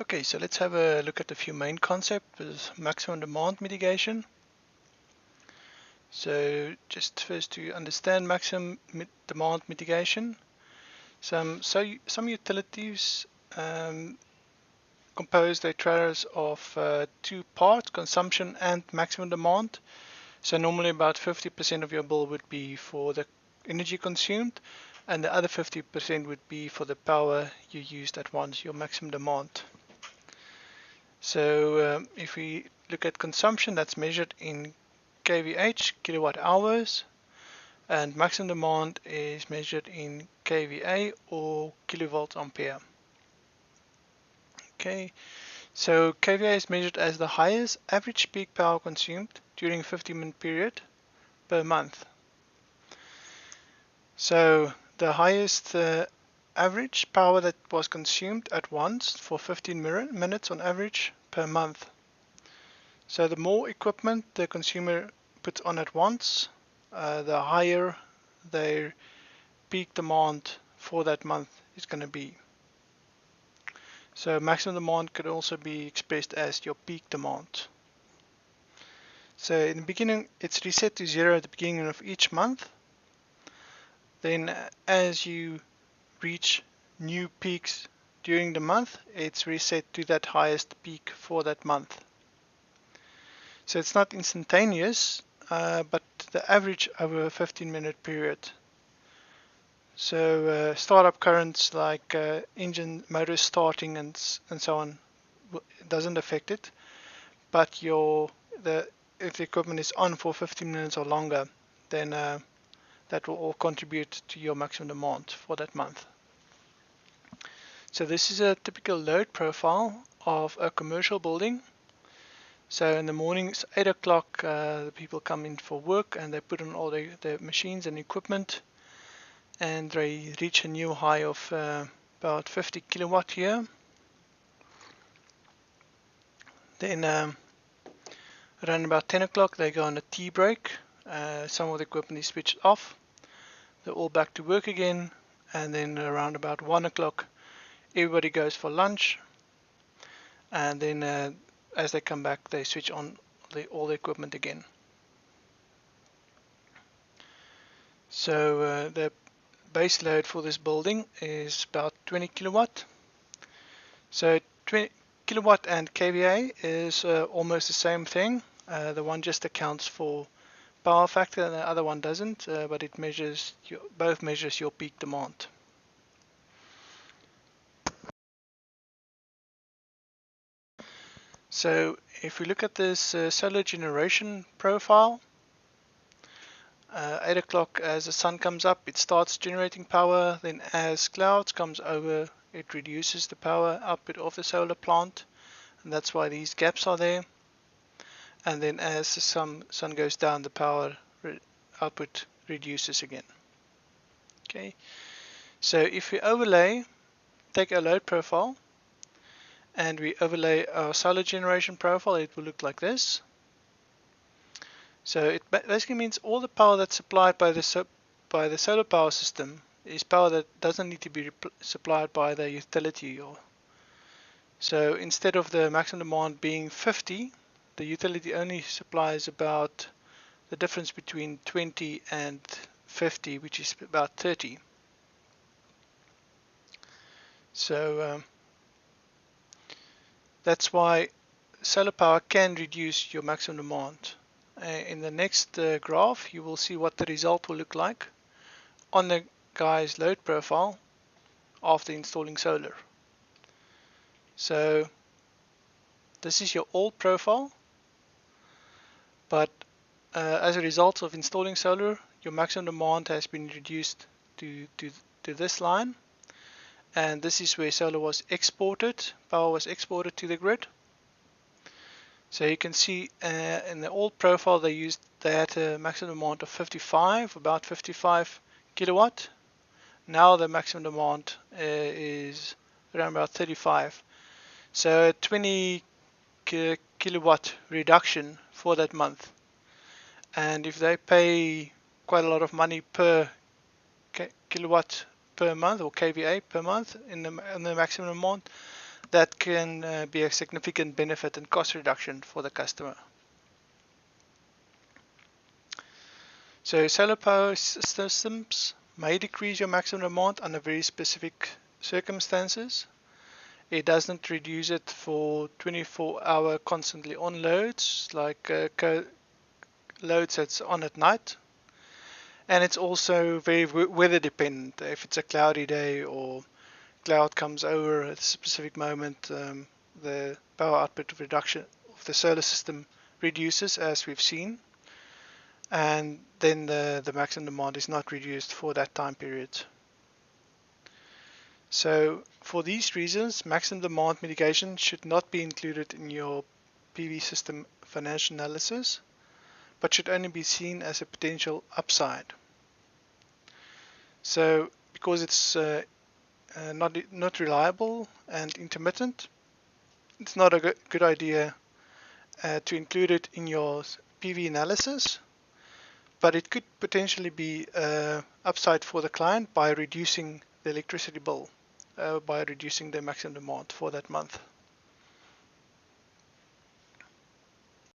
Okay, so let's have a look at a few main concepts with maximum demand mitigation. So just first to understand maximum demand mitigation, some utilities compose their trailers of two parts, consumption and maximum demand. So normally about 50% of your bill would be for the energy consumed, and the other 50% would be for the power you used at once, your maximum demand. So if we look at consumption, that's measured in kVh, kilowatt hours, and maximum demand is measured in kVA or kilovolt ampere. Okay, so kVA is measured as the highest average peak power consumed during a 50-minute period per month. So the highest average power that was consumed at once for 15 minutes on average per month. So the more equipment the consumer puts on at once, the higher their peak demand for that month is going to be. So maximum demand could also be expressed as your peak demand. So in the beginning, it's reset to 0 at the beginning of each month. Then as you reach new peaks during the month, it's reset to that highest peak for that month. So it's not instantaneous, but the average over a 15-minute period. So startup currents like engine motor starting and so on doesn't affect it, but if the equipment is on for 15 minutes or longer, then that will all contribute to your maximum demand for that month. So this is a typical load profile of a commercial building. So in the morning, it's 8 o'clock, the people come in for work and they put on all their machines and equipment, and they reach a new high of about 50 kilowatt here. Then around about 10 o'clock they go on a tea break. Some of the equipment is switched off. They're all back to work again, and then around about 1 o'clock everybody goes for lunch, and then as they come back they switch on all the equipment again. So the base load for this building is about 20 kilowatt. So 20 kilowatt and kVA is almost the same thing. The one just accounts for power factor and the other one doesn't, but it measures both measures your peak demand. So if we look at this solar generation profile, 8 o'clock as the sun comes up it starts generating power, then as clouds comes over it reduces the power output of the solar plant, and that's why these gaps are there. And then as the sun goes down the power output reduces again. Okay, so if we take our load profile and we overlay our solar generation profile, it will look like this. So it basically means all the power that's supplied by the solar power system is power that doesn't need to be supplied by the utility. So instead of the maximum demand being 50, the utility only supplies about the difference between 20 and 50, which is about 30. So that's why solar power can reduce your maximum demand. In the next graph, you will see what the result will look like on the guy's load profile after installing solar. So this is your old profile, but as a result of installing solar, your maximum demand has been reduced to this line, and this is where solar was exported, power was exported to the grid. So you can see in the old profile they had a maximum demand of 55, about 55 kilowatt. Now the maximum demand is around about 35. So a 20 kilowatt reduction for that month. And if they pay quite a lot of money per kilowatt per month or kVA per month in the maximum demand, that can be a significant benefit and cost reduction for the customer. So solar power systems may decrease your maximum demand under very specific circumstances. It doesn't reduce it for 24-hour constantly on loads, like loads that's on at night. And it's also very weather dependent. If it's a cloudy day or cloud comes over at a specific moment, the power output reduction of the solar system reduces, as we've seen, and then the maximum demand is not reduced for that time period. So for these reasons, maximum demand mitigation should not be included in your PV system financial analysis, but should only be seen as a potential upside. So because it's not reliable and intermittent, it's not a good idea to include it in your PV analysis, but it could potentially be upside for the client by reducing the electricity bill, by reducing the maximum demand for that month.